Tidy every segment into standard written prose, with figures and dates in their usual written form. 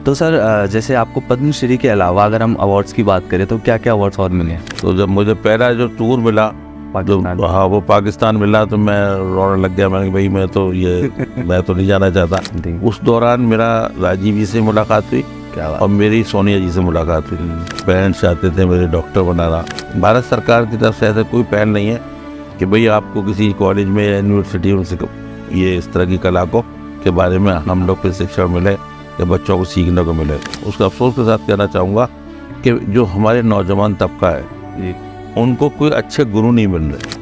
तो सर जैसे आपको पद्मश्री के अलावा अगर हम अवार्ड्स की बात करें तो क्या क्या अवार्ड्स और मिले हैं? तो जब मुझे पहला जो टूर मिला पाकिस्तान। जो हाँ वो पाकिस्तान मिला तो मैं रोने लग गया। मैंने कहा, भाई मैं तो नहीं जाना चाहता। उस दौरान मेरा राजीव जी से मुलाकात हुई क्या बात। और मेरी सोनिया जी से मुलाकात हुई। पेरेंट्स चाहते थे मेरे डॉक्टर बनाना। भारत सरकार की तरफ से ऐसा कोई पहल नहीं है कि भाई आपको किसी कॉलेज में या यूनिवर्सिटी में ये इस तरह की कला को के बारे में हम लोग प्रशिक्षण मिले या बच्चों को सीखने को मिले। उसका अफसोस के साथ कहना चाहूँगा कि जो हमारे नौजवान तबका है उनको कोई अच्छे गुरु नहीं मिल रहे।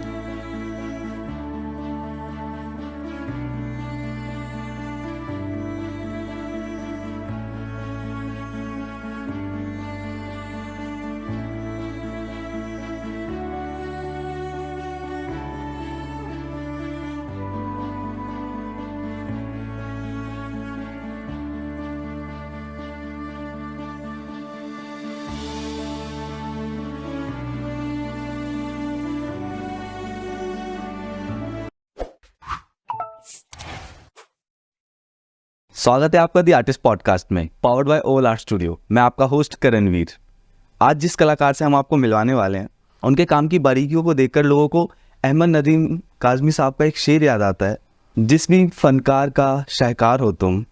स्वागत है आपका दी आर्टिस्ट पॉडकास्ट में, पावर्ड बाय ओल आर्ट स्टूडियो। मैं आपका होस्ट करणवीर। आज जिस कलाकार से हम आपको मिलवाने वाले हैं उनके काम की बारीकियों को देखकर लोगों को अहमद नदीम काज़मी साहब का एक शेर याद आता है, जिस भी फनकार का शाहकार हो तुम,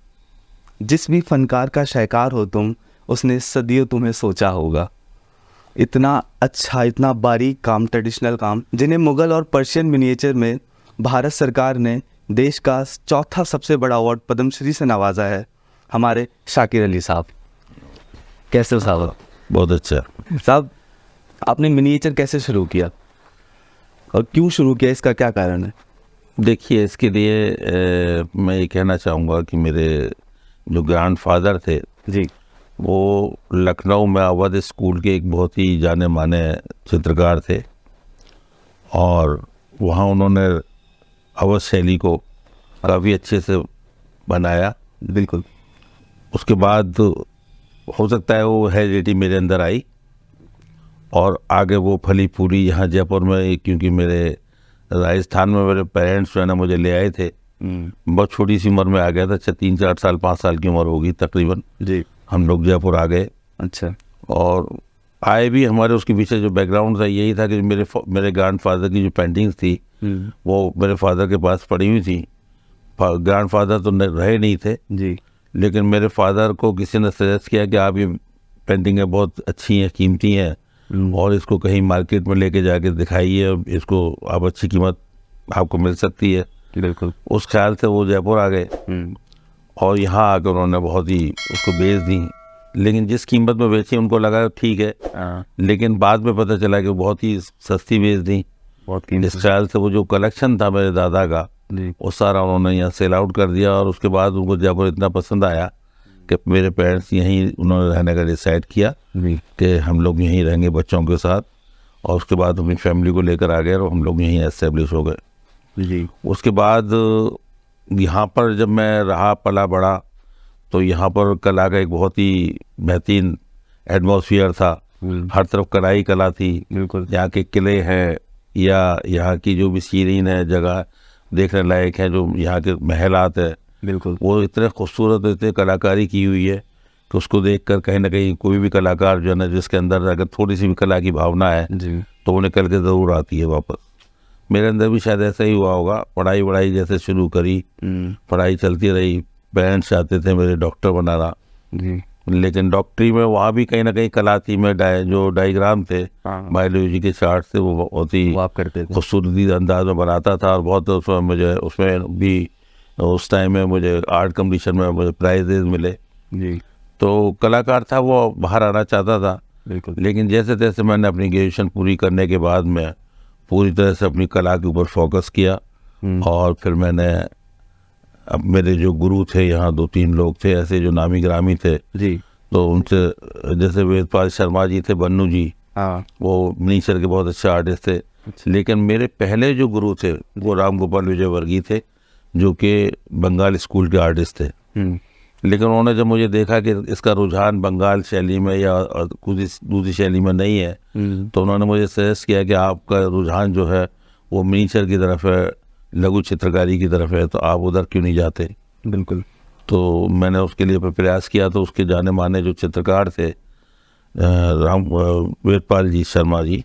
जिस भी फनकार का शाहकार हो तुम, उसने सदियों तुम्हें सोचा होगा। इतना अच्छा, इतना बारीक काम, ट्रेडिशनल काम, जिन्हें मुग़ल और पर्शियन मिनिएचर में भारत सरकार ने देश का चौथा सबसे बड़ा अवार्ड पद्मश्री से नवाजा है, हमारे शाकिर अली साहब। कैसे हो साहब? बहुत अच्छा साहब, आपने मिनिएचर कैसे शुरू किया और क्यों शुरू किया, इसका क्या कारण है? देखिए, इसके लिए मैं ये कहना चाहूँगा कि मेरे जो ग्रैंडफादर थे जी, वो लखनऊ में अवध स्कूल के एक बहुत ही जाने माने चित्रकार थे और वहाँ उन्होंने अवध शैली को काफ़ी अच्छे से बनाया। बिल्कुल। उसके बाद हो सकता है वो हेरिडिटी मेरे अंदर आई और आगे वो फली पूरी यहाँ जयपुर में, क्योंकि मेरे राजस्थान में मेरे पेरेंट्स जो है ना मुझे ले आए थे। बहुत छोटी सी उम्र में आ गया था, 3-4 साल 5 साल की उम्र होगी तकरीबन। जी। हम लोग जयपुर आ गए। अच्छा। और आए भी, हमारे उसके पीछे जो बैकग्राउंड था यही था कि मेरे ग्रैंडफादर की जो पेंटिंग्स थी वो मेरे फादर के पास पड़ी हुई थी। ग्रैंडफादर तो रहे नहीं थे जी, लेकिन मेरे फादर को किसी ने सजेस्ट किया कि आप ये पेंटिंगें बहुत अच्छी हैं, कीमती हैं और इसको कहीं मार्केट में लेके जाके दिखाइए, इसको आप अच्छी कीमत आपको मिल सकती है। बिल्कुल। उस ख्याल से वो जयपुर आ गए और यहाँ आकर उन्होंने बहुत ही उसको बेच दी। लेकिन जिस कीमत में बेची उनको लगा ठीक है, लेकिन बाद में पता चला कि वो बहुत ही सस्ती बेच दी। बहुत इस ख्याल से वो जो कलेक्शन था मेरे दादा का वो सारा उन्होंने यहाँ सेल आउट कर दिया और उसके बाद उनको जयपुर इतना पसंद आया कि मेरे पेरेंट्स यहीं उन्होंने रहने का डिसाइड किया कि हम लोग यहीं रहेंगे बच्चों के साथ। और उसके बाद अपनी फैमिली को लेकर आ गए और हम लोग यहीं एस्टेब्लिश हो गए। जी। उसके बाद यहाँ पर जब मैं रहा पला बड़ा तो यहाँ पर कला का एक बहुत ही बेहतरीन एटमॉस्फेयर था। हर तरफ कढ़ाई कला थी। बिल्कुल। यहाँ के किले हैं या यहाँ की जो भी सीरीन है, जगह देखने लायक है, जो यहाँ के महलात है, बिल्कुल, वो इतने खूबसूरत, इतने कलाकारी की हुई है कि उसको देखकर कहीं ना कहीं कोई भी कलाकार जो है ना, जिसके अंदर अगर थोड़ी सी भी कला की भावना है जी, तो वो निकल के ज़रूर आती है वापस। मेरे अंदर भी शायद ऐसा ही हुआ होगा। पढ़ाई जैसे शुरू करी, पढ़ाई चलती रही। पेरेंट्स चाहते थे मेरे डॉक्टर बनाना, जी, लेकिन डॉक्टरी में वहाँ भी कहीं ना कहीं कला थी। मैं जो डायग्राम थे, बायोलॉजी के चार्ट थे, वो बहुत ही वो आप करते थे। खूबसूरती अंदाज में बनाता था और बहुत उसमें भी उस टाइम में मुझे आर्ट कंपटीशन में मुझे प्राइजेज मिले। जी, तो कलाकार था वो, बाहर आना चाहता था। बिल्कुल। लेकिन जैसे तैसे मैंने अपनी ग्रेजुएशन पूरी करने के बाद में पूरी तरह से अपनी कला के ऊपर फोकस किया और फिर मैंने अब मेरे जो गुरु थे यहाँ 2-3 लोग थे ऐसे जो नामी ग्रामी थे जी। तो उनसे, जैसे वेदपाल शर्मा जी थे, बन्नू जी, हाँ। वो मिनीचर के बहुत अच्छे आर्टिस्ट थे। लेकिन मेरे पहले जो गुरु थे वो राम गोपाल विजयवर्गीय थे, जो कि बंगाल स्कूल के आर्टिस्ट थे। लेकिन उन्होंने जब मुझे देखा कि इसका रुझान बंगाल शैली में या कुछ दूसरी शैली में नहीं है, तो उन्होंने मुझे सजेस्ट किया कि आपका रुझान जो है वो मिनीचर की तरफ है, लघु चित्रकारी की तरफ है, तो आप उधर क्यों नहीं जाते। बिल्कुल। तो मैंने उसके लिए प्रयास किया। तो उसके जाने माने जो चित्रकार थे राम वेदपाल जी शर्मा जी,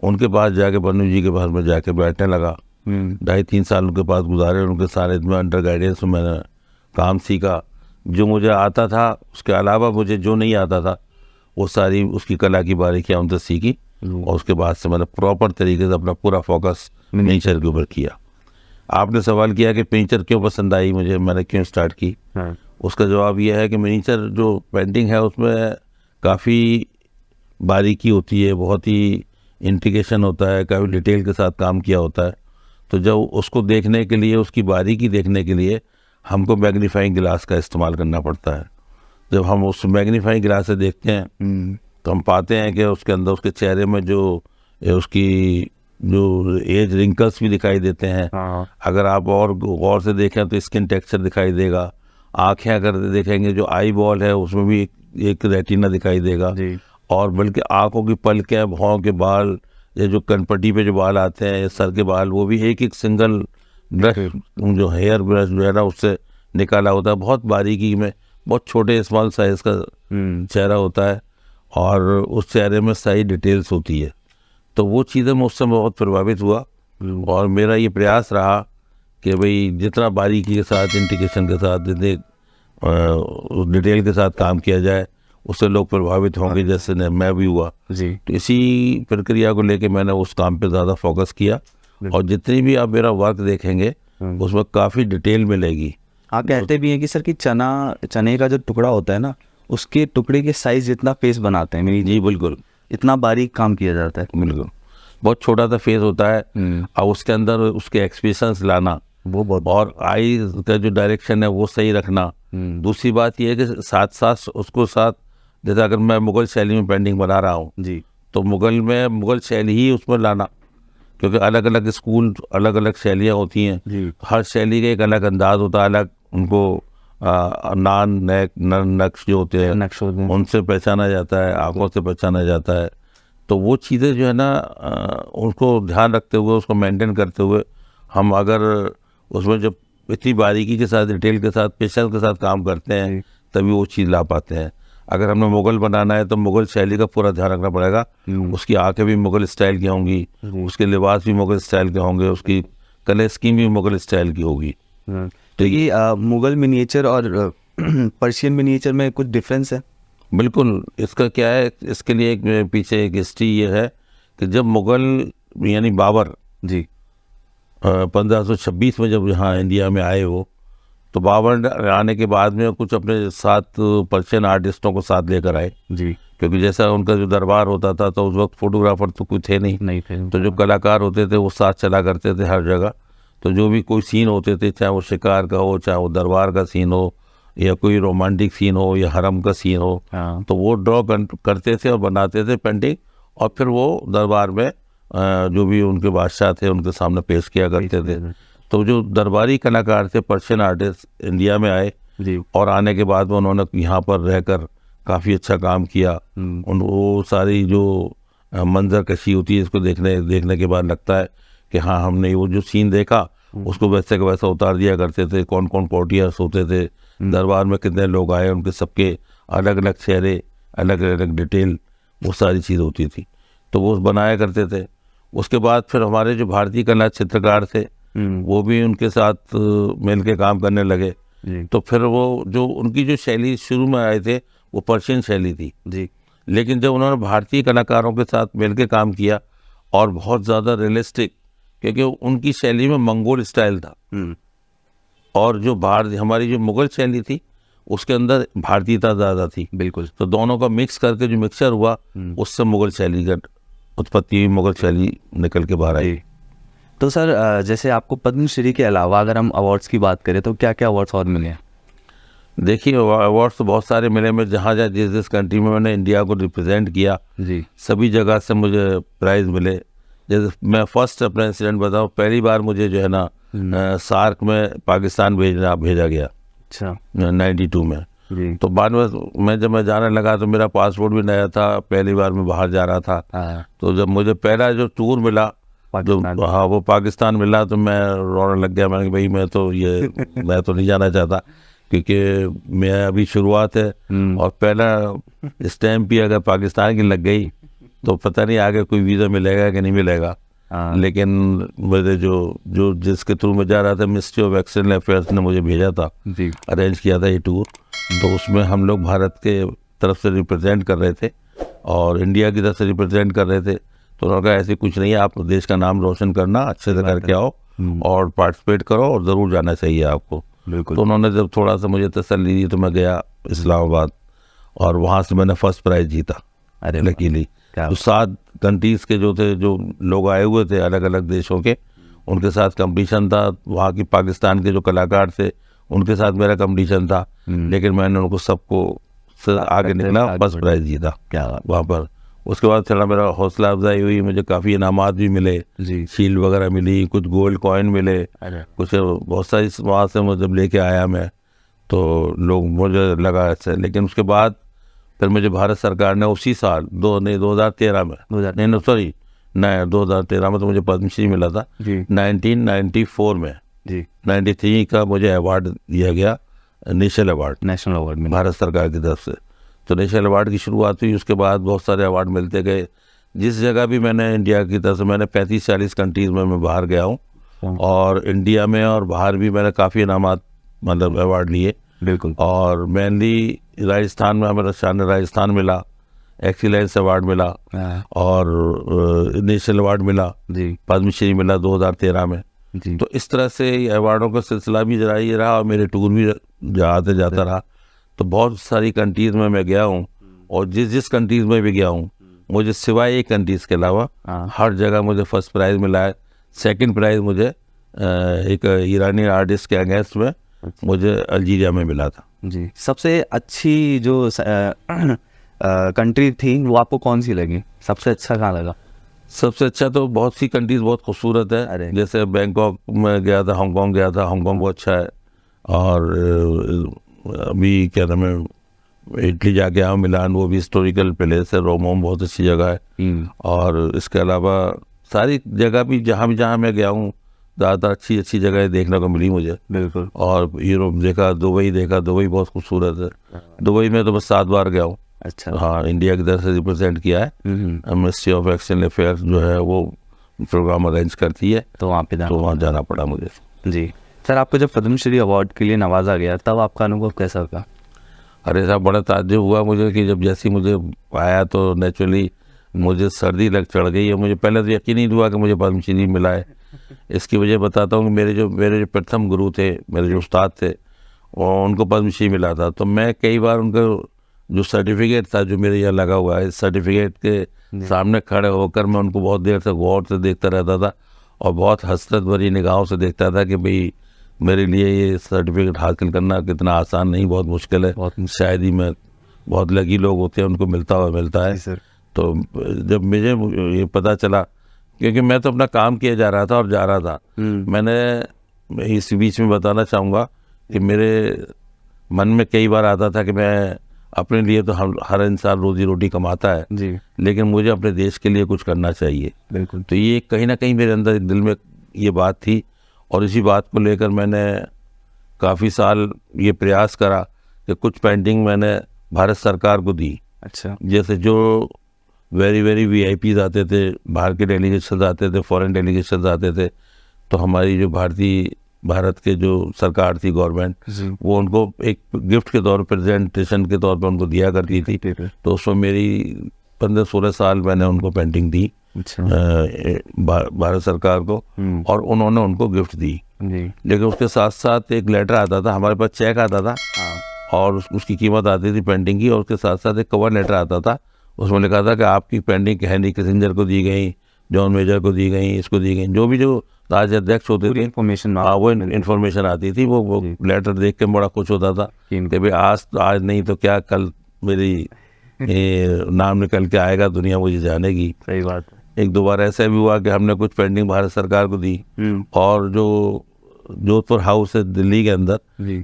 उनके पास जाके बन्नू जी के पास में जाके बैठने लगा। 2.5-3 साल उनके पास गुजारे। उनके सारे में अंडर गाइडेंस में मैंने काम सीखा। जो मुझे आता था उसके अलावा मुझे जो नहीं आता था वो सारी उसकी कला की बारीकियाँ उनसे सीखी। और उसके बाद से मैंने प्रॉपर तरीके से अपना पूरा फोकस मिनीचर के ऊपर किया। आपने सवाल किया कि मिनीचर क्यों पसंद आई मुझे, मैंने क्यों स्टार्ट की। उसका जवाब यह है कि मिनीचर जो पेंटिंग है उसमें काफ़ी बारीकी होती है, बहुत ही इंटीग्रेशन होता है, काफ़ी डिटेल के साथ काम किया होता है। तो जब उसको देखने के लिए, उसकी बारीकी देखने के लिए हमको मैग्नीफाइंग ग्लास का इस्तेमाल करना पड़ता है। जब हम उस मैग्नीफाइंग ग्लास से देखते हैं तो हम पाते हैं कि उसके अंदर उसके चेहरे में जो उसकी जो एज रिंकल्स भी दिखाई देते हैं। अगर आप और गौर से देखें तो स्किन टेक्सचर दिखाई देगा। आँखें अगर देखेंगे जो आई बॉल है उसमें भी एक रेटिना दिखाई देगा। और बल्कि आँखों की पलकें, भौं के बाल, या जो कनपट्टी पे जो बाल आते हैं या सर के बाल, वो भी एक सिंगल ब्रश जो हेयर ब्रश जो है ना उससे निकाला होता है। बहुत बारीकी में, बहुत छोटे स्मॉल साइज का चेहरा होता है और उस चेहरे में सही डिटेल्स होती है। तो वो चीज़ें मुझसे बहुत प्रभावित हुआ और मेरा ये प्रयास रहा कि भाई जितना बारीकी के साथ, इंटीग्रेशन के साथ, जितने डिटेल के साथ काम किया जाए उससे लोग प्रभावित होंगे, जैसे मैं भी हुआ जी। तो इसी प्रक्रिया को लेके मैंने उस काम पे ज़्यादा फोकस किया और जितनी भी आप मेरा वर्क देखेंगे उसमें काफ़ी डिटेल मिलेगी। आप कहते भी हैं कि सर कि चने का जो टुकड़ा होता है ना, उसके टुकड़े के साइज जितना फेस बनाते हैं मेरी जी बिल्कुल, इतना बारीक काम किया जाता है। बिल्कुल, बहुत छोटा सा फेस होता है और उसके अंदर उसके एक्सप्रेशंस लाना, वो बहुत, और आई का जो डायरेक्शन है वो सही रखना। दूसरी बात ये है कि साथ साथ उसको साथ, जैसे अगर मैं मुग़ल शैली में पेंटिंग बना रहा हूँ जी, तो मुग़ल शैली ही उसमें लाना, क्योंकि अलग अलग स्कूल, अलग अलग शैलियाँ होती हैं। हर शैली का एक अलग अंदाज होता है, अलग उनको नक्श जो होते हैं उनसे पहचाना जाता है, आंखों से पहचाना जाता है। तो वो चीज़ें जो है ना उनको ध्यान रखते हुए, उसको मेंटेन करते हुए हम अगर उसमें जब इतनी बारीकी के साथ, डिटेल के साथ, पेशेंस के साथ काम करते हैं तभी वो चीज़ ला पाते हैं। अगर हमने मुग़ल बनाना है तो मुग़ल शैली का पूरा ध्यान रखना पड़ेगा। उसकी आंखें भी मुग़ल स्टाइल की होंगी, उसके लिबास भी मुग़ल स्टाइल के होंगे, उसकी कलर स्कीम भी मुग़ल स्टाइल की होगी। तो ये मुग़ल मिनिएचर और पर्शियन मिनिएचर में कुछ डिफरेंस है? बिल्कुल, इसका क्या है, इसके लिए एक पीछे एक हिस्ट्री ये है कि जब मुग़ल यानी बाबर जी 1526 में जब यहाँ इंडिया में आए वो, तो बाबर आने के बाद में कुछ अपने साथ पर्शियन आर्टिस्टों को साथ लेकर आए जी, क्योंकि जैसा उनका जो दरबार होता था तो उस वक्त फोटोग्राफर तो कोई थे नहीं थे। तो जो कलाकार होते थे वो साथ चला करते थे हर जगह। तो जो भी कोई सीन होते थे, चाहे वो शिकार का हो, चाहे वो दरबार का सीन हो, या कोई रोमांटिक सीन हो, या हरम का सीन हो, तो वो ड्रॉ करते थे और बनाते थे पेंटिंग, और फिर वो दरबार में जो भी उनके बादशाह थे उनके सामने पेश किया करते थे। तो जो दरबारी कलाकार थे, पर्शियन आर्टिस्ट, इंडिया में आए जी, और आने के बाद में उन्होंने यहाँ पर रहकर काफ़ी अच्छा काम किया। वो सारी जो मंजर कशी होती है, इसको देखने के बाद लगता है कि हाँ, हमने वो जो सीन देखा उसको वैसे का वैसा उतार दिया करते थे। कौन कौन कोर्टियर्स होते थे, दरबार में कितने लोग आए, उनके सबके अलग अलग चेहरे, अलग अलग डिटेल, वो सारी चीज़ होती थी, तो वो बनाया करते थे। उसके बाद फिर हमारे जो भारतीय कला चित्रकार थे वो भी उनके साथ मिल के काम करने लगे। तो फिर वो जो उनकी जो शैली शुरू में आए थे वो पर्शियन शैली थी जी, लेकिन जब उन्होंने भारतीय कलाकारों के साथ मिल के काम किया और बहुत ज़्यादा रियलिस्टिक, क्योंकि उनकी शैली में मंगोल स्टाइल था और जो हमारी जो मुग़ल शैली थी उसके अंदर भारतीयता ज़्यादा थी। बिल्कुल, तो दोनों का मिक्स करके जो मिक्सचर हुआ उससे मुग़ल शैली का उत्पत्ति, मुग़ल शैली निकल के बाहर आई। तो सर जैसे आपको पद्मश्री के अलावा अगर हम अवार्ड्स की बात करें तो क्या क्या अवार्ड्स और मिले हैं? देखिए, अवार्ड्स तो बहुत सारे मिले। मैं जहाँ जिस कंट्री में मैंने इंडिया को रिप्रेजेंट किया जी, सभी जगह से मुझे प्राइज़ मिले। जैसे मैं फर्स्ट अपना इंसिडेंट बताऊँ, पहली बार मुझे जो है ना सार्क में पाकिस्तान भेजा गया। अच्छा, 92 में जी। तो बाद में जब मैं जाने लगा तो मेरा पासपोर्ट भी नया था, पहली बार मैं बाहर जा रहा था। तो जब मुझे पहला जो टूर मिला, जो हाँ वो पाकिस्तान मिला, तो मैं रोने लग गया। मैंने भाई मैं तो नहीं जाना चाहता, क्योंकि मैं अभी शुरुआत है और पहला स्टैम्प भी अगर पाकिस्तान की लग गई तो पता नहीं आगे कोई वीज़ा मिलेगा कि नहीं मिलेगा। लेकिन मेरे जो जिसके थ्रू मैं जा रहा था, मिनिस्ट्री ऑफ एक्सटर्नल अफेयर्स ने मुझे भेजा था, अरेंज किया था ये टूर। तो उसमें हम लोग भारत के तरफ से रिप्रेजेंट कर रहे थे और इंडिया की तरफ से रिप्रेजेंट कर रहे थे। तो उन्होंने कहा ऐसे कुछ नहीं है, आप देश का नाम रोशन करना, अच्छे से करके आओ और पार्टिसिपेट करो और ज़रूर जाना चाहिए आपको। बिल्कुल। तो उन्होंने जब थोड़ा सा मुझे तसल्ली दी तो मैं गया इस्लामाबाद और वहाँ से मैंने फर्स्ट प्राइज़ जीता। अरे लकीली तो 7 कंट्रीज़ के जो थे, जो लोग आए हुए थे अलग अलग देशों के, उनके साथ कंपटीशन था। वहाँ की पाकिस्तान के जो कलाकार थे उनके साथ मेरा कंपटीशन था, लेकिन मैंने उनको सबको से आगे निकला, फर्स्ट प्राइज़ जीता क्या वहाँ पर। उसके बाद थोड़ा मेरा हौसला अफजाई हुई, मुझे काफ़ी इनामात भी मिले, शील्ड वगैरह मिली, कुछ गोल्ड कॉइन मिले, कुछ बहुत सारी वहाँ से मुझे जब लेके आया मैं तो लोग मुझे लगा ऐसे। लेकिन उसके बाद फिर मुझे भारत सरकार ने उसी साल 2013 में 2013 में तो मुझे पद्मश्री मिला था। 1994 में 93 का मुझे अवार्ड दिया गया, नेशनल अवार्ड में भारत सरकार की तरफ से। तो नेशनल अवार्ड की शुरुआत हुई, उसके बाद बहुत सारे अवार्ड मिलते गए। जिस जगह भी मैंने इंडिया की तरफ से, मैंने 35-40 कंट्रीज़ में मैं बाहर गया हूँ और इंडिया में और बाहर भी मैंने काफ़ी इनामात मतलब अवार्ड लिए। बिल्कुल। और मेनली राजस्थान में हमें राजस्थान मिला, एक्सीलेंस अवार्ड मिला और नेशनल अवार्ड मिला, पद्मश्री मिला 2013 में। तो इस तरह से अवार्डों का सिलसिला भी जरा ये रहा और मेरे टूर भी आते जाता रहा। तो बहुत सारी कंट्रीज़ में मैं गया हूँ और जिस कंट्रीज़ में भी गया हूँ, मुझे सिवाय एक कंट्रीज़ के अलावा हर जगह मुझे फर्स्ट प्राइज़ मिला है। सेकंड प्राइज़ मुझे एक ईरानी आर्टिस्ट के अगेंस्ट में मुझे अल्जीरिया में मिला था। जी। सबसे अच्छी जो कंट्री थी वो आपको कौन सी लगी? सबसे अच्छा कहाँ लगा? सबसे अच्छा तो बहुत सी कंट्रीज़ बहुत खूबसूरत है। जैसे बैंकॉक में गया था, हांगकांग गया था, हांगकांग बहुत अच्छा है। और अभी क्या नाम है, इटली जाके आया, मिलान, वो भी हिस्टोरिकल प्लेस है। रोम बहुत अच्छी जगह है। और इसके अलावा सारी जगह भी जहाँ मैं गया हूँ ज़्यादातर अच्छी जगह देखने को मिली मुझे। बिल्कुल। और यूरोप देखा, दुबई देखा, दुबई बहुत खूबसूरत है। दुबई में तो बस 7 बार गया हूँ। अच्छा। हाँ, इंडिया की तरफ से रिप्रेजेंट किया है। मिनिस्ट्री ऑफ एक्सटर्नल अफेयर्स जो है वो प्रोग्राम अरेंज करती है, तो वहाँ जाना पड़ा मुझे। जी सर, आपको जब पद्मश्री अवार्ड के लिए नवाजा गया तब आपका अनुभव कैसा था? अरे साहब, बड़ा ताज्जुब हुआ मुझे कि जब जैसे मुझे आया तो नेचुरली मुझे सर्दी चढ़ गई है। मुझे पहले तो यकीन नहीं हुआ कि मुझे पद्मश्री मिला है। इसकी वजह बताता हूँ कि मेरे जो प्रथम गुरु थे, मेरे जो उस्ताद थे, और उनको पद्मश्री मिला था। तो मैं कई बार उनका जो सर्टिफिकेट था जो मेरे यहाँ लगा हुआ है, इस सर्टिफिकेट के सामने खड़े होकर मैं उनको बहुत देर से गौर से देखता रहता था और बहुत हसरत भरी निगाहों से देखता था कि भाई मेरे लिए ये सर्टिफिकेट हासिल करना कितना आसान नहीं, बहुत मुश्किल है। शायद ही मैं बहुत लगी लोग होते हैं उनको मिलता है। तो जब मुझे ये पता चला, क्योंकि मैं तो अपना काम किया जा रहा था और जा रहा था, मैंने इस बीच में बताना चाहूँगा कि मेरे मन में कई बार आता था कि मैं अपने लिए तो हर इंसान रोजी रोटी कमाता है जी, लेकिन मुझे अपने देश के लिए कुछ करना चाहिए। बिल्कुल। तो ये कहीं ना कहीं मेरे अंदर दिल में ये बात थी और इसी बात को लेकर मैंने काफ़ी साल ये प्रयास करा कि कुछ पेंटिंग मैंने भारत सरकार को दी। अच्छा। जैसे जो वेरी VIPs आते थे, बाहर के डेलीगेशन आते थे, फॉरेन डेलीगेशन आते थे, तो हमारी जो भारत के जो सरकार थी, गवर्नमेंट, वो उनको एक गिफ्ट के तौर पर, प्रेजेंटेशन के तौर पर उनको दिया करती थी। तो उसमें मेरी 15-16 साल मैंने उनको पेंटिंग दी भारत सरकार को और उन्होंने उनको गिफ्ट दी। लेकिन उसके साथ साथ एक लेटर आता था, हमारे पास चेक आता था और उसकी कीमत आती थी पेंटिंग की, और उसके साथ साथ एक कवर लेटर आता था, उसमें लिखा था कि आपकी पेंटिंग हेनरी किसिंजर को दी गई, जॉन मेजर को दी गई, इसको दी गई, जो भी जो राज्य अध्यक्ष होते थे, इन्फॉर्मेशन, वो इन्फॉर्मेशन आती थी। वो लेटर देख के बड़ा खुश होता था कि भाई आज नहीं तो क्या कल मेरी नाम निकल के आएगा, दुनिया मुझे जानेगी। सही बात। एक दो बार ऐसा भी हुआ कि हमने कुछ पेंटिंग भारत सरकार को दी और जो जोधपुर हाउस है दिल्ली के अंदर,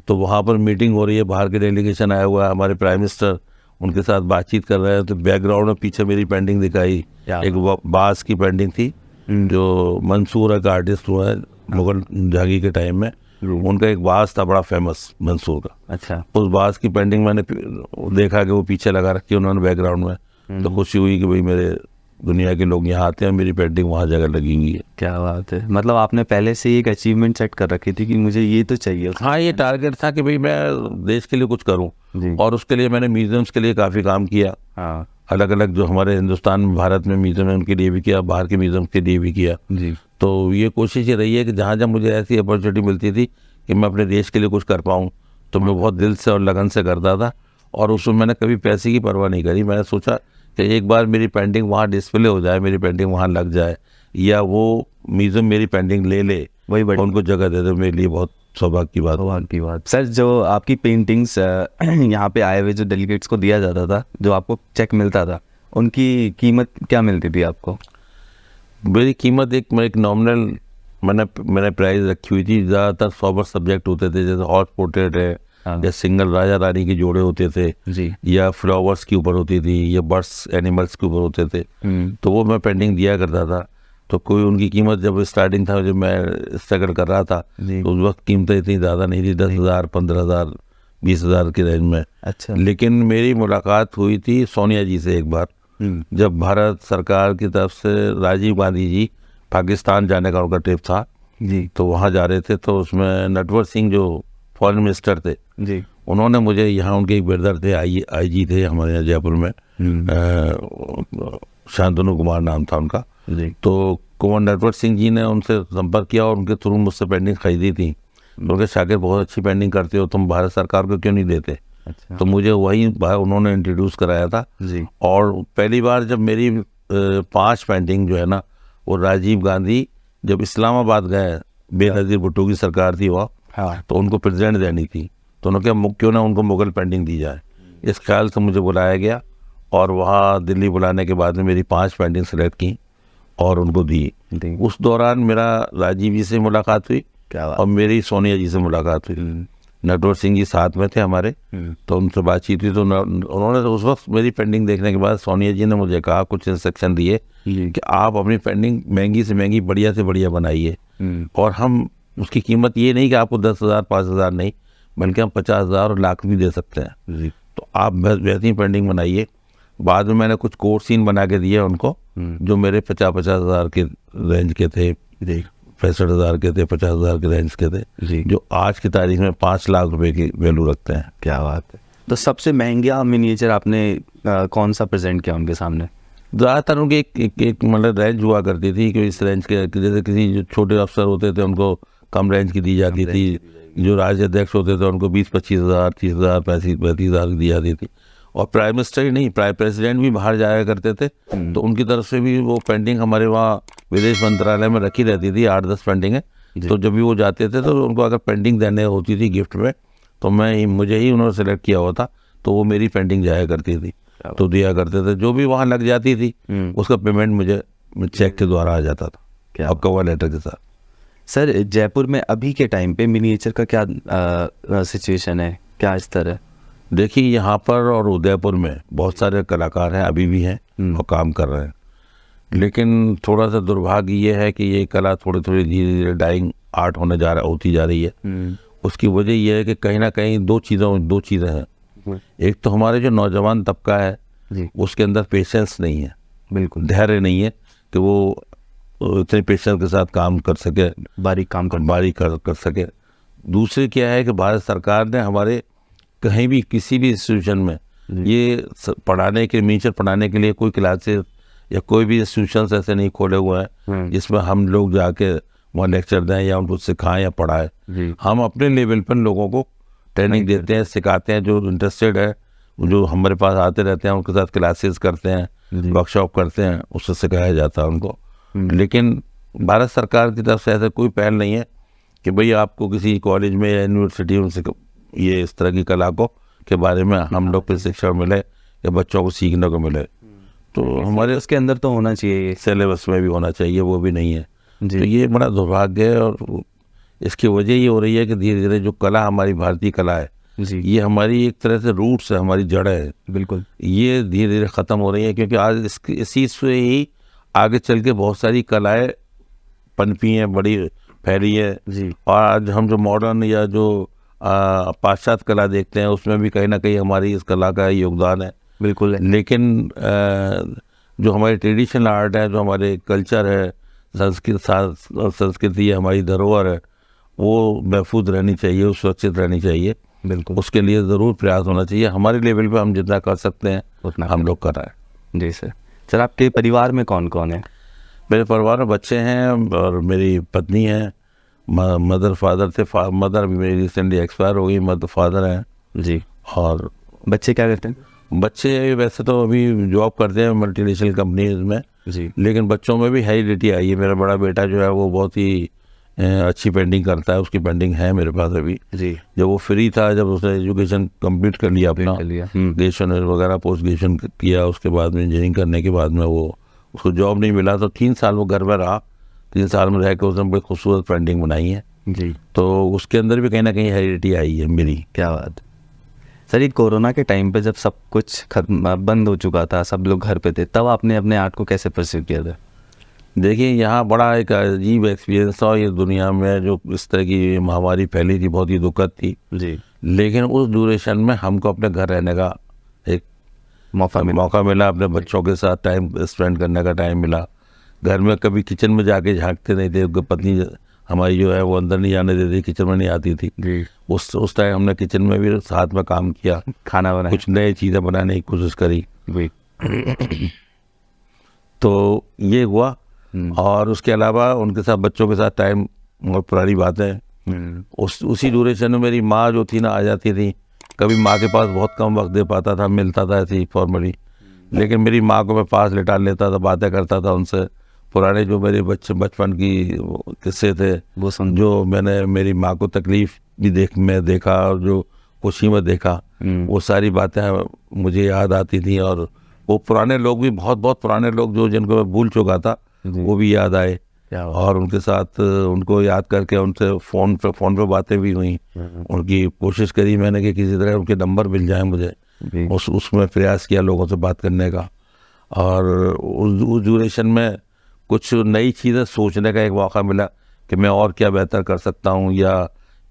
तो वहाँ पर मीटिंग हो रही है, बाहर के डेलीगेशन आया हुआ है, हमारे प्राइम मिनिस्टर उनके साथ बातचीत कर रहे हैं, तो बैकग्राउंड में पीछे मेरी पेंटिंग दिखाई, एक बास की पेंटिंग थी जो मंसूर एक आर्टिस्ट हुआ है मुगल जहांगीर के टाइम में, उनका एक बाज था बड़ा फेमस मंसूर का। अच्छा। उस बाज की पेंटिंग मैंने देखा कि वो पीछे लगा रखी है उन्होंने बैकग्राउंड में, तो खुशी हुई कि भाई मेरे दुनिया के लोग यहाँ आते हैं, मेरी पेंटिंग वहाँ जगह लगी हुई है। क्या बात है, मतलब आपने पहले से ही एक अचीवमेंट सेट कर रखी थी कि मुझे ये तो चाहिए। हाँ, ये टारगेट था कि भाई मैं देश के लिए कुछ करूँ, जी। और उसके लिए मैंने म्यूजियम्स के लिए काफ़ी काम किया। हाँ अलग अलग जो हमारे हिंदुस्तान में भारत में म्यूजियम है उनके लिए भी किया, बाहर के म्यूजियम के लिए भी किया। जी। तो ये कोशिश ये रही है कि जहाँ जहाँ मुझे ऐसी अपॉर्चुनिटी मिलती थी कि मैं अपने देश के लिए कुछ कर पाऊँ, तो मैं बहुत दिल से और लगन से करता था, और उसमें मैंने कभी पैसे की परवाह नहीं करी। मैंने सोचा कि एक बार मेरी पेंटिंग वहाँ डिस्प्ले हो जाए, मेरी पेंटिंग वहाँ लग जाए, या वो म्यूजियम मेरी पेंटिंग ले ले, वही और उनको जगह दे दे, मेरे लिए बहुत सौभाग्य की बात। सौभाग्य की बात। सर, जो आपकी पेंटिंग्स यहाँ पे आए हुए जो डेलीगेट्स को दिया जाता था, जो आपको चेक मिलता था, उनकी कीमत क्या मिलती थी आपको? मेरी कीमत एक नॉमिनल मैंने प्राइस रखी हुई थी। ज़्यादातर सोबर सब्जेक्ट होते थे, जैसे हॉर्स पोर्ट्रेट है, हाँ। या सिंगल राजा रानी के जोड़े होते थे, जी। या फ्लावर्स के ऊपर होती थी, या बर्ड्स एनिमल्स के ऊपर होते थे, तो वो मैं पेंटिंग दिया करता था। तो कोई उनकी कीमत जब स्टार्टिंग था, जब मैं स्ट्रगल कर रहा था, तो उस वक्त कीमतें इतनी ज़्यादा नहीं थी, 10,000, 15,000, 20,000 की रेंज में। अच्छा। लेकिन मेरी मुलाकात हुई थी सोनिया जी से एक बार, जब भारत सरकार की तरफ से राजीव गांधी जी पाकिस्तान जाने का उनका ट्रिप था जी। तो वहाँ जा रहे थे, तो उसमें नटवर सिंह जो फॉरेन मिनिस्टर थे जी। उन्होंने मुझे, यहाँ उनके एक ब्रदर थे, आईजी थे हमारे यहाँ जयपुर में, शांतनु कुमार नाम था उनका। जी। तो कुमार नटवर सिंह जी ने उनसे संपर्क किया और उनके थ्रू मुझसे पेंटिंग खरीदी थी। उनके शागिर बहुत अच्छी पेंटिंग करते हो, तुम भारत सरकार को क्यों नहीं देते? अच्छा। तो मुझे वही उन्होंने इंट्रोड्यूस कराया था। जी। और पहली बार जब मेरी 5 पेंटिंग जो है ना, वो राजीव गांधी जब इस्लामाबाद गए, बेनज़ीर भुट्टो की सरकार थी वहाँ, हाँ। तो उनको प्रेजेंट देनी थी, तो उन्होंने कहा क्यों ना उनको मुगल पेंटिंग दी जाए। इस ख्याल से मुझे बुलाया गया, और वहाँ दिल्ली बुलाने के बाद में मेरी 5 पेंटिंग सेलेक्ट की और उनको दी। उस दौरान मेरा राजीव जी से मुलाकात हुई, और मेरी सोनिया जी से मुलाकात हुई। नटवर सिंह जी साथ में थे हमारे, तो उनसे बातचीत हुई। तो उन्होंने उस वक्त मेरी पेंटिंग देखने के बाद सोनिया जी ने मुझे कहा, कुछ इंस्ट्रक्शन दिए कि आप अपनी पेंटिंग महंगी से महंगी, बढ़िया से बढ़िया बनाइए, और हम उसकी कीमत ये नहीं कि आपको 10,000, 5,000 नहीं, बल्कि हम 50,000 और लाख भी दे सकते हैं। तो आप बेहतरीन पेंटिंग बनाइए। बाद में मैंने कुछ कोर्स सीन बना के दिए उनको, जो मेरे 50,000 के रेंज के थे, 65,000 के थे, 50,000 के रेंज के थे, जो आज की तारीख में 5 लाख रुपए की वैल्यू रखते हैं। क्या बात है। तो सबसे महंगा मिनिएचर आपने कौन सा प्रेजेंट किया उनके सामने? ज़्यादातर उनकी एक मतलब रेंज हुआ करती थी कि इस रेंज के, जैसे किसी जो छोटे अफसर होते थे उनको कम रेंज की दी जाती थी, जो राज्य अध्यक्ष होते थे उनको 20-25,000, 30,000, 35,000 दी जाती थी। और प्राइम मिनिस्टर ही नहीं, प्राइम प्रेसिडेंट भी बाहर जाया करते थे, तो उनकी तरफ से भी वो पेंटिंग हमारे वहाँ विदेश मंत्रालय में रखी रहती थी, 8-10 पेंटिंग। तो जब भी वो जाते थे तो उनको अगर पेंटिंग देने होती थी गिफ्ट में, तो मुझे ही उन्होंने सेलेक्ट किया हुआ था, तो वो मेरी पेंटिंग जाया करती थी, तो दिया करते थे। जो भी वहाँ लग जाती थी उसका पेमेंट मुझे चेक के द्वारा आ जाता था, अब कवर लेटर के साथ। सर, जयपुर में अभी के टाइम पे मिनिएचर का क्या सिचुएशन है, क्या स्तर है? देखिए, यहाँ पर और उदयपुर में बहुत सारे कलाकार हैं, अभी भी हैं और काम कर रहे हैं, लेकिन थोड़ा सा दुर्भाग्य ये है कि ये कला थोड़ी थोड़ी धीरे धीरे डाइंग आर्ट होती जा रही है। उसकी वजह यह है कि कहीं ना कहीं दो चीज़ें हैं। एक तो हमारे जो नौजवान तबका है उसके अंदर पेशेंस नहीं है, बिल्कुल धैर्य नहीं है कि वो इतने पेशेंस के साथ काम कर सके, बारीक कर सके। दूसरी क्या है कि भारत सरकार ने हमारे कहीं भी किसी भी इंस्टीट्यूशन में ये मिनिएचर पढ़ाने के लिए कोई क्लासेस या कोई भी इंस्टीट्यूशन ऐसे नहीं खोले हुए हैं जिसमें हम लोग जाके वहाँ लेक्चर दें या उनको सिखाएं या पढ़ाएं। हम अपने लेवल पर लोगों को ट्रेनिंग देते हैं, सिखाते हैं, जो इंटरेस्टेड है, जो हमारे पास आते रहते हैं, उनके साथ क्लासेस करते हैं, वर्कशॉप करते हैं, उससे सिखाया जाता है उनको। लेकिन भारत सरकार की तरफ से ऐसा कोई पहल नहीं है कि भाई आपको किसी कॉलेज में या यूनिवर्सिटी में ये इस तरह की कला को के बारे में हम लोग प्रशिक्षण मिले या बच्चों को सीखने को मिले। तो हमारे उसके अंदर तो होना चाहिए, सिलेबस में भी होना चाहिए, वो भी नहीं है। तो ये बड़ा दुर्भाग्य है, और इसकी वजह ये हो रही है कि धीरे धीरे जो कला हमारी भारतीय कला है, ये हमारी एक तरह से रूट्स है, हमारी जड़ है, बिल्कुल, ये धीरे धीरे ख़त्म हो रही है। क्योंकि आज इसी से ही आगे चल के बहुत सारी कलाएँ पनपी हैं, बड़ी फैली है। जी। और आज हम जो मॉडर्न या जो पाश्चात्य कला देखते हैं उसमें भी कहीं ना कहीं हमारी इस कला का योगदान है। बिल्कुल है। लेकिन जो हमारी ट्रेडिशनल आर्ट है, जो हमारे कल्चर है, संस्कृति है, हमारी धरोहर है, वो महफूज रहनी चाहिए, वो सुरक्षित रहनी चाहिए। बिल्कुल। उसके लिए ज़रूर प्रयास होना चाहिए। हमारे लेवल पे हम जितना कर सकते हैं उतना हम लोग कर रहे हैं। जी सर। सर आपके परिवार में कौन कौन है? मेरे परिवार में बच्चे हैं और मेरी पत्नी है, मदर फादर थे। मदर भी मेरी रिसेंटली एक्सपायर हो गई, मदर फादर हैं। जी। और बच्चे क्या करते हैं? बच्चे वैसे तो अभी जॉब करते हैं मल्टीनेशनल कंपनीज में, जी। लेकिन बच्चों में भी हेरिडिटी आई है। मेरा बड़ा बेटा जो है वो बहुत ही अच्छी पेंटिंग करता है, उसकी पेंटिंग है मेरे पास अभी। जी। जब वो फ्री था, जब उसने एजुकेशन कंप्लीट कर लिया अपना, ग्रेजुएशन वगैरह पोस्ट ग्रेजुएशन किया, उसके बाद में इंजीनियरिंग करने के बाद में वो उसको जॉब नहीं मिला तो 3 साल वो घर में रहा। 3 साल में रह के उसने बड़ी खूबसूरत पेंटिंग बनाई है। जी। तो उसके अंदर भी कहीं ना कहीं हेरिडिटी आई है मेरी। क्या बात। सर ये कोरोना के टाइम पे जब सब कुछ खत्म बंद हो चुका था, सब लोग घर पे थे, तब आपने अपने आर्ट को कैसे परसीव किया था? देखिए, यहाँ बड़ा एक अजीब एक्सपीरियंस था। ये दुनिया में जो इस तरह की महामारी फैली थी बहुत ही दुखद थी। जी। लेकिन उस ड्यूरेशन में हमको अपने घर रहने का एक मौका मिला, अपने बच्चों के साथ टाइम स्पेंड करने का टाइम मिला। घर में कभी किचन में जाके झांकते नहीं थे। पत्नी हमारी जो है वो अंदर नहीं जाने देती, किचन में नहीं आती थी। जी। उस टाइम हमने किचन में भी साथ में काम किया, खाना बनाया, कुछ नई चीज़ें बनाने की कोशिश करी। जी। तो ये हुआ। और उसके अलावा उनके साथ, बच्चों के साथ टाइम, और पुरानी बातें, उसी ड्यूरेशन में मेरी माँ जो थी ना आ जाती थी। कभी माँ के पास बहुत कम वक्त दे पाता था, मिलता था ऐसे ही फॉर्मली, लेकिन मेरी माँ को मैं पास लिटा लेता था, बातें करता था उनसे। पुराने जो मेरे बचपन की किस्से थे वो सुन, जो मैंने मेरी माँ को तकलीफ भी मैं देखा और जो खुशी में देखा, वो सारी बातें मुझे याद आती थी। और वो पुराने लोग भी, बहुत बहुत पुराने लोग जो जिनको मैं भूल चुका था, वो भी याद आए। और उनके साथ उनको याद करके उनसे फ़ोन पे बातें भी हुई। उनकी कोशिश करी मैंने कि किसी तरह उनके नंबर मिल जाए मुझे। उसमें प्रयास किया लोगों से बात करने का। और उस ड्यूरेशन में कुछ नई चीज़ें सोचने का एक मौका मिला कि मैं और क्या बेहतर कर सकता हूँ। या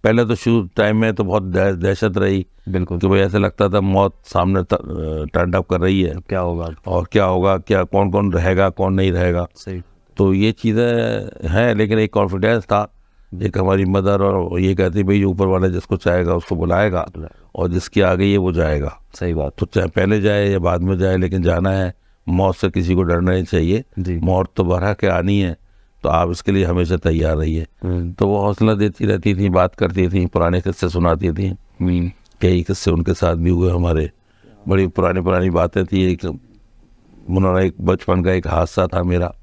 पहले तो शुरू टाइम में तो बहुत दहशत रही। बिल्कुल। कि भाई ऐसा लगता था मौत सामने टर्न अप कर रही है, क्या होगा और क्या होगा, क्या कौन कौन रहेगा, कौन नहीं रहेगा। सही। तो ये चीज़ें हैं, लेकिन एक कॉन्फिडेंस था। एक हमारी मदर और ये कहती भाई ऊपर वाला जिसको चाहेगा उसको बुलाएगा, और जिसकी आ गई है वो जाएगा। सही बात। तो चाहे पहले जाए या बाद में जाए, लेकिन जाना है। मौत से किसी को डरना नहीं चाहिए। मौत तो बरहा के आनी है, तो आप इसके लिए हमेशा तैयार रहिए। तो वो हौसला देती रहती थी, बात करती थी, पुराने किस्से सुनाती थी। कई किस्से उनके साथ भी हुए हमारे, बड़ी पुरानी बातें थी। एक बचपन का एक हादसा था मेरा,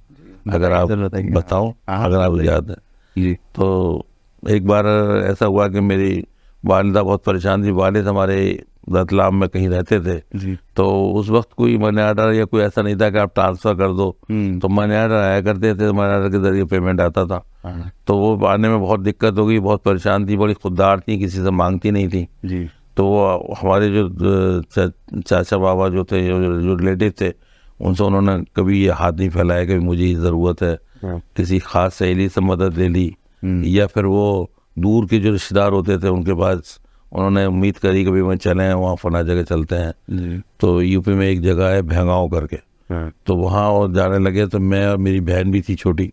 अगर आप बताओ, अगर आप याद है। तो एक बार ऐसा हुआ कि मेरी वालिदा बहुत परेशान थी। वालिद हमारे रतलाम में कहीं रहते थे। तो उस वक्त कोई मनी ऑर्डर या कोई ऐसा नहीं था कि आप ट्रांसफ़र कर दो। तो मनी ऑर्डर आया करते थे, मनी ऑर्डर के जरिए पेमेंट आता था। तो वो आने में बहुत दिक्कत हो गई, बहुत परेशान थी, बड़ी खुददार थी, किसी से मांगती नहीं थी। तो वो हमारे जो चाचा बाबा जो थे, जो रिलेटिव थे, उनसे उन्होंने कभी ये हाथ नहीं फैलाया कि मुझे ज़रूरत है। किसी ख़ास सहेली से मदद ले ली, या फिर वो दूर के जो रिश्तेदार होते थे उनके पास उन्होंने उम्मीद करी कि भाई वहाँ चले हैं, वहाँ फला जगह चलते हैं। तो यूपी में एक जगह है भैंगाँव करके, तो वहाँ और जाने लगे। तो मैं और मेरी बहन भी थी छोटी,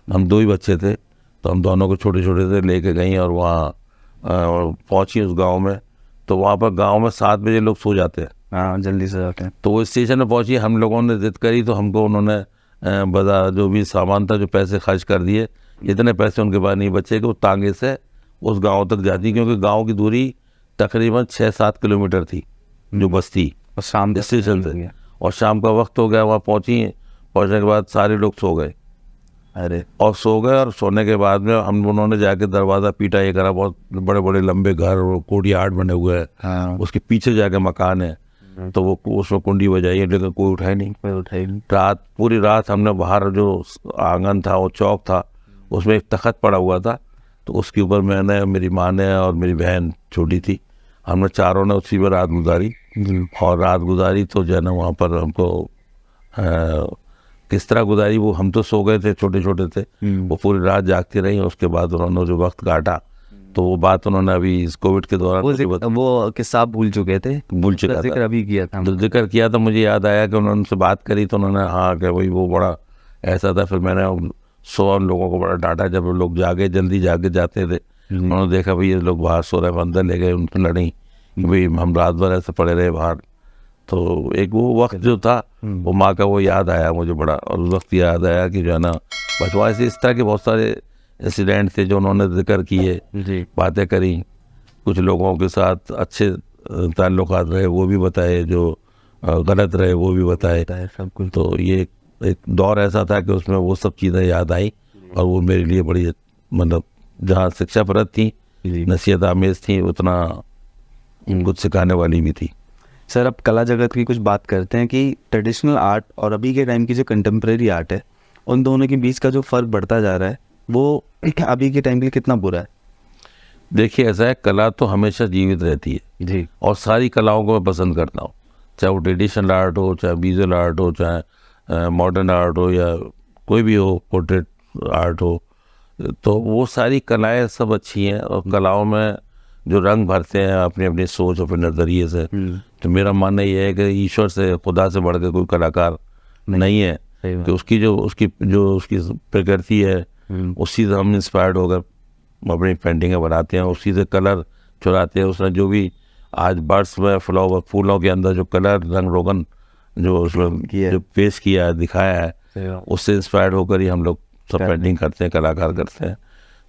हम 2 ही बच्चे थे। तो हम दोनों को छोटे छोटे से लेके गई और वहाँ पहुँची उस गाँव में। तो वहाँ पर गाँव में 7 बजे लोग सो जाते हैं। हाँ, जल्दी से जाते हैं। तो वो स्टेशन में पहुँची, हम लोगों ने जिद करी, तो हमको उन्होंने बाजार जो भी सामान था, जो पैसे खर्च कर दिए। इतने पैसे उनके पास नहीं बचे कि वो तांगे से उस गांव तक जाती, क्योंकि गांव की दूरी तकरीबन 6-7 किलोमीटर थी जो बस्ती, और शाम स्टेशन से। और शाम का वक्त हो गया, वहाँ पहुँचने के बाद सारे लोग सो गए। अरे, और सो गए। और सोने के बाद में हम उन्होंने जाके दरवाज़ा पीटा, ये करा, बहुत बड़े बड़े लंबे घर और कोर्टयार्ड बने हुए हैं। हाँ। उसके पीछे जाके मकान है। तो वो उसमें कुंडी बजाई, लेकिन कोई उठाई नहीं। पूरी रात हमने बाहर, जो आंगन था, वो चौक था, उसमें एक तख्त पड़ा हुआ था। तो उसके ऊपर मैंने, मेरी माँ ने और मेरी बहन छोटी थी, हमने चारों ने उसी पर रात गुजारी। और रात गुजारी तो जो है ना, वहाँ पर हमको किस तरह गुजारी वो, हम तो सो गए थे, छोटे छोटे थे, वो पूरी रात जागते रही। उसके बाद उन्होंने जो वक्त काटा तो वो बात उन्होंने अभी इस कोविड के दौरान वो किस्सा आप भूल चुके थे, भूल चुका जिक्र था। अभी किया था। तो जिक्र किया तो मुझे याद आया कि उन्होंने उनसे बात करी तो उन्होंने हाँ कि भाई वो बड़ा ऐसा था। फिर मैंने 100 लोगों को बड़ा डांटा, जब वो लोग जल्दी जाके जाते थे, उन्होंने देखा भाई ये लोग बाहर सो रहे हैं, अंदर ले गए, उनसे लड़ी कि भाई हम रात भर ऐसे पड़े रहे बाहर। तो एक वो वक्त जो था वो माँ का वो याद आया मुझे बड़ा, और उस वक्त याद आया कि जो है ना बचवा से इस तरह के बहुत सारे इंसिडेंट थे जो उन्होंने जिक्र किए, बातें करी, कुछ लोगों के साथ अच्छे ताल्लुकात रहे वो भी बताए, जो गलत रहे वो भी बताए सब कुछ। तो ये एक दौर ऐसा था कि उसमें वो सब चीज़ें याद आई, और वो मेरे लिए बड़ी मतलब जहाँ शिक्षाप्रद थी, नसीहत आमेज थी, उतना कुछ सिखाने वाली भी थी। सर, अब कला जगत की कुछ बात करते हैं कि ट्रेडिशनल आर्ट और अभी के टाइम की जो कंटेम्प्रेरी आर्ट है, उन दोनों के बीच का जो फ़र्क बढ़ता जा रहा है वो अभी के टाइम के लिए कितना बुरा है? देखिए ऐसा है, कला तो हमेशा जीवित रहती है जी। और सारी कलाओं को मैं पसंद करता हूँ, चाहे वो ट्रेडिशनल आर्ट हो, चाहे विजुअल आर्ट हो, चाहे मॉडर्न आर्ट हो, या कोई भी हो, पोर्ट्रेट आर्ट हो, तो वो सारी कलाएं सब अच्छी हैं। और कलाओं में जो रंग भरते हैं अपनी अपनी सोच, अपने नज़रिए से, तो मेरा मानना ये है कि ईश्वर से, खुदा से बढ़ के कोई कलाकार नहीं है, कि उसकी जो उसकी प्रकृति है उसी से हम इंस्पायर्ड होकर अपनी पेंटिंगें बनाते हैं, उसी से कलर चुराते हैं। उसने जो भी आज बर्ड्स में फूलों के अंदर जो कलर रंग रोगन जो उसमें जो पेश किया है, दिखाया है, उससे इंस्पायर्ड होकर ही हम लोग सब पेंटिंग करते हैं, कलाकार करते हैं।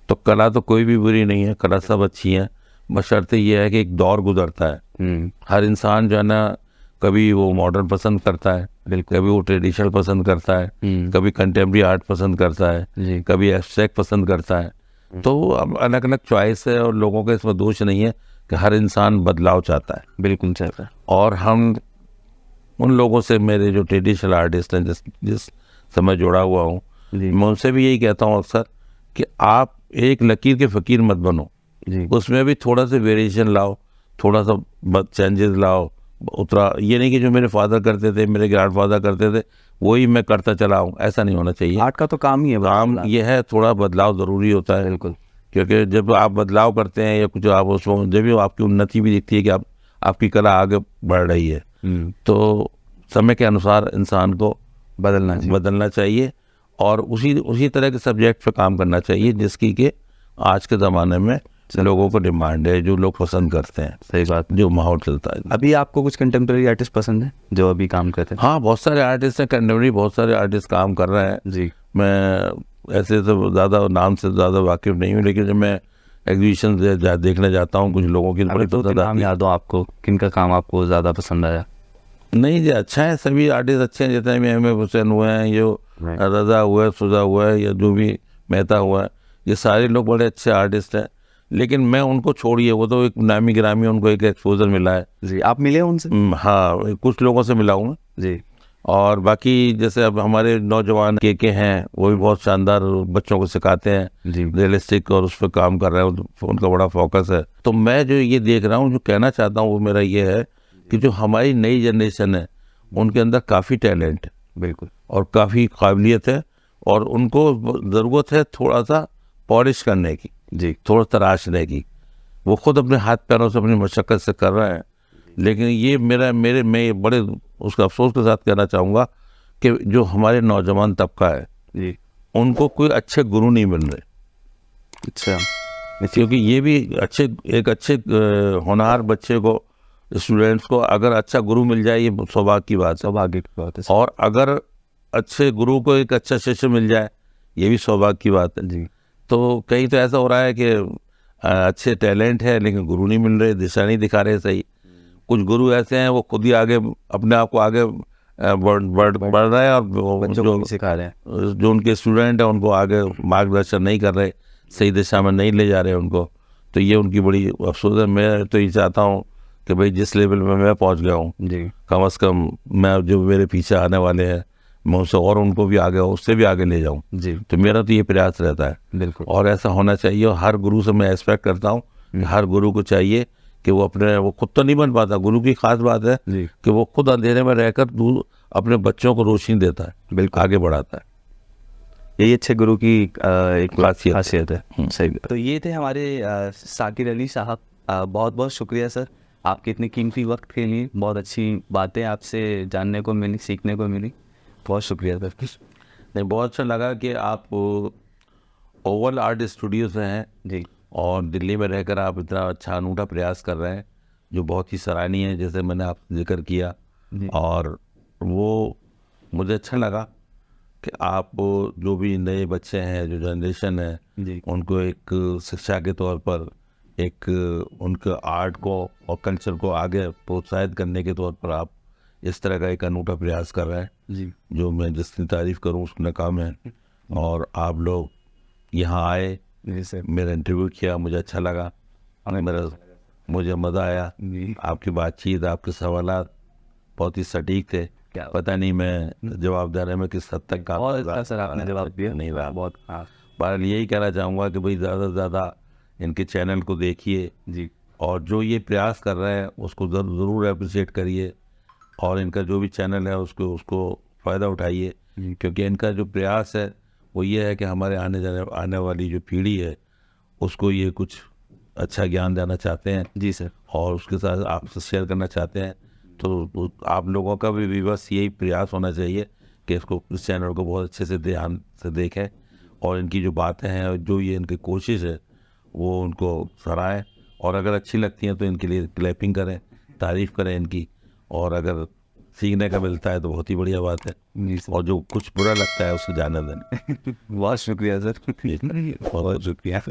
तो कला तो कोई भी बुरी नहीं है, कला सब अच्छी है, बशर्ते ये है कि एक दौर गुजरता है। हर इंसान जो है ना, कभी वो मॉडर्न पसंद करता है, कभी वो ट्रेडिशनल पसंद करता है, कभी कंटेम्प्रेरी आर्ट पसंद करता है, कभी एब्स्ट्रैक्ट पसंद करता है। तो अब अलग अलग चॉइस है और लोगों का इसमें दोष नहीं है कि हर इंसान बदलाव चाहता है। बिल्कुल चाहता है। और हम उन लोगों से, मेरे जो ट्रेडिशनल आर्टिस्ट हैं जिस से मैं जुड़ा हुआ हूँ, मैं उनसे भी यही कहता हूँ अक्सर कि आप एक लकीर के फ़कीर मत बनो, उसमें भी थोड़ा सा वेरिएशन लाओ, थोड़ा सा चेंजेस लाओ। उतरा ये नहीं कि जो मेरे फादर करते थे, मेरे ग्रैंडफादर करते थे, वही मैं करता चला हूँ, ऐसा नहीं होना चाहिए। आर्ट का तो काम ही है, काम ये है, थोड़ा बदलाव ज़रूरी होता है। बिल्कुल। क्योंकि जब आप बदलाव करते हैं या कुछ आप उसमें जब भी आपकी उन्नति भी दिखती है कि आपकी कला आगे बढ़ रही है, तो समय के अनुसार इंसान को बदलना चाहिए और उसी तरह के सब्जेक्ट पे काम करना चाहिए जिसकी कि आज के ज़माने में लोगों को डिमांड है, जो लोग पसंद करते हैं। सही बात। जो माहौल चलता है। अभी आपको कुछ कंटेम्प्रेरी आर्टिस्ट पसंद है जो अभी काम करते हैं? हाँ, बहुत सारे आर्टिस्ट हैं कंटेम्प्रेरी, बहुत सारे आर्टिस्ट काम कर रहे हैं जी। मैं ऐसे तो ज़्यादा नाम से ज़्यादा वाकिफ़ नहीं हूँ, लेकिन जब मैं एग्जीबिशन देखने जाता हूँ कुछ लोगों की बड़ी तो नाम याद हो आपको, किनका काम आपको ज़्यादा पसंद आया? नहीं जी, अच्छा है, सभी आर्टिस्ट अच्छे हैं, जितने भी एम ए हुसैन हुए हैं, जो रज़ा हुआ है, सुजा हुआ है, या जो भी मेहता हुआ है, ये सारे लोग बड़े अच्छे आर्टिस्ट हैं। लेकिन मैं उनको छोड़िए, वो तो एक नामी गिरामी, उनको एक एक्सपोजर मिला है। जी। आप मिले उनसे? हाँ, कुछ लोगों से मिला हूँ मैं जी। और बाकी जैसे अब हमारे नौजवान के हैं, वो भी बहुत शानदार बच्चों को सिखाते हैं रियलिस्टिक, और उस पर काम कर रहे हैं, उनका बड़ा फोकस है। तो मैं जो ये देख रहा हूँ, जो कहना चाहता हूँ वो मेरा ये है कि जो हमारी नई जनरेशन है उनके अंदर काफ़ी टैलेंट है, बिल्कुल, और काफ़ी काबिलियत है, और उनको ज़रूरत है थोड़ा सा पॉलिश करने की, जी, थोड़ा तराशने की। वो खुद अपने हाथ पैरों से अपनी मशक्क़त से कर रहे हैं, लेकिन ये मैं बड़े उसका अफसोस के साथ कहना चाहूँगा कि जो हमारे नौजवान तबका है जी, उनको कोई अच्छे गुरु नहीं मिल रहे। अच्छा, क्योंकि ये भी एक अच्छे होनहार बच्चे को, स्टूडेंट्स को अगर अच्छा गुरु मिल जाए, ये सौभाग्य की बात है। और अगर अच्छे गुरु को एक अच्छा शिष्य मिल जाए, ये भी सौभाग्य की बात है जी। तो कहीं तो ऐसा हो रहा है कि अच्छे टैलेंट है लेकिन गुरु नहीं मिल रहे, दिशा नहीं दिखा रहे सही। कुछ गुरु ऐसे हैं वो खुद ही आगे अपने आप को आगे बढ़ रहे हैं, और जो सिखा रहे हैं, जो उनके स्टूडेंट हैं उनको आगे मार्गदर्शन नहीं कर रहे, सही दिशा में नहीं ले जा रहे उनको। तो ये उनकी बड़ी अफसोस है। मैं तो ये चाहता हूँ कि भाई जिस लेवल में मैं पहुँच गया हूँ, कम से कम मैं जो मेरे पीछे आने वाले हैं, मैं उनसे और उनको भी आगे, उससे भी आगे ले जाऊँ जी। तो मेरा तो ये प्रयास रहता है, बिल्कुल, और ऐसा होना चाहिए। और हर गुरु से मैं एक्सपेक्ट करता हूँ कि हर गुरु को चाहिए कि वो खुद तो नहीं बन पाता। गुरु की खास बात है जी कि वो खुद अंधेरे में रहकर अपने बच्चों को रोशनी देता है, बिल्कुल, आगे बढ़ाता है। यही अच्छे गुरु की एक खासियत है। खासियत है। सही। तो ये थे हमारे साकिर अली साहब। बहुत बहुत शुक्रिया सर आपके इतने कीमती वक्त के लिए। बहुत अच्छी बातें आपसे जानने को मिली, सीखने को मिली। बहुत शुक्रिया सर। नहीं, बहुत अच्छा लगा कि आप ओवल आर्ट स्टूडियो से हैं जी और दिल्ली में रहकर आप इतना अच्छा अनूठा प्रयास कर रहे हैं, जो बहुत ही सराहनीय है, जैसे मैंने आपसे जिक्र किया। जी और वो मुझे अच्छा लगा कि आप जो भी नए बच्चे हैं, जो जनरेशन है, जी उनको एक शिक्षा के तौर पर, एक उनके आर्ट को और कल्चर को आगे प्रोत्साहित करने के तौर पर आप इस तरह का एक अनूठा प्रयास कर रहे हैं, जी जो मैं जितनी तारीफ़ करूं उसमें कम है। और आप लोग यहाँ आए, जी सर। मेरा इंटरव्यू किया, मुझे अच्छा लगा, मुझे मज़ा आया। जी आपकी बातचीत, आपके सवालात बहुत ही सटीक थे। क्या पता नहीं मैं जवाब देने में किस हद तक बहुत अच्छा सर आपने जवाब दिया। नहीं रहा। बहुत। हाँ बहरहाल यही कहना चाहूँगा कि भाई ज़्यादा से ज़्यादा इनके चैनल को देखिए जी और जो ये प्रयास कर रहे हैं उसको ज़रूर अप्रिशिएट करिए, और इनका जो भी चैनल है उसको फ़ायदा उठाइए, जी क्योंकि इनका जो प्रयास है वो ये है कि हमारे आने वाली जो पीढ़ी है उसको ये कुछ अच्छा ज्ञान देना चाहते हैं जी सर। और उसके साथ आपसे शेयर करना चाहते हैं। तो आप लोगों का भी बस यही प्रयास होना चाहिए कि इस चैनल को बहुत अच्छे से ध्यान से देखें और इनकी जो बातें हैं और जो ये इनकी कोशिश है वो उनको सराहें, और अगर अच्छी लगती हैं तो इनके लिए क्लैपिंग करें, तारीफ़ करें इनकी, और अगर सीखने का मिलता है तो बहुत ही बढ़िया बात है, जी सर। और जो कुछ बुरा लगता है उसको जाने दें। बहुत शुक्रिया सर। बहुत बहुत शुक्रिया।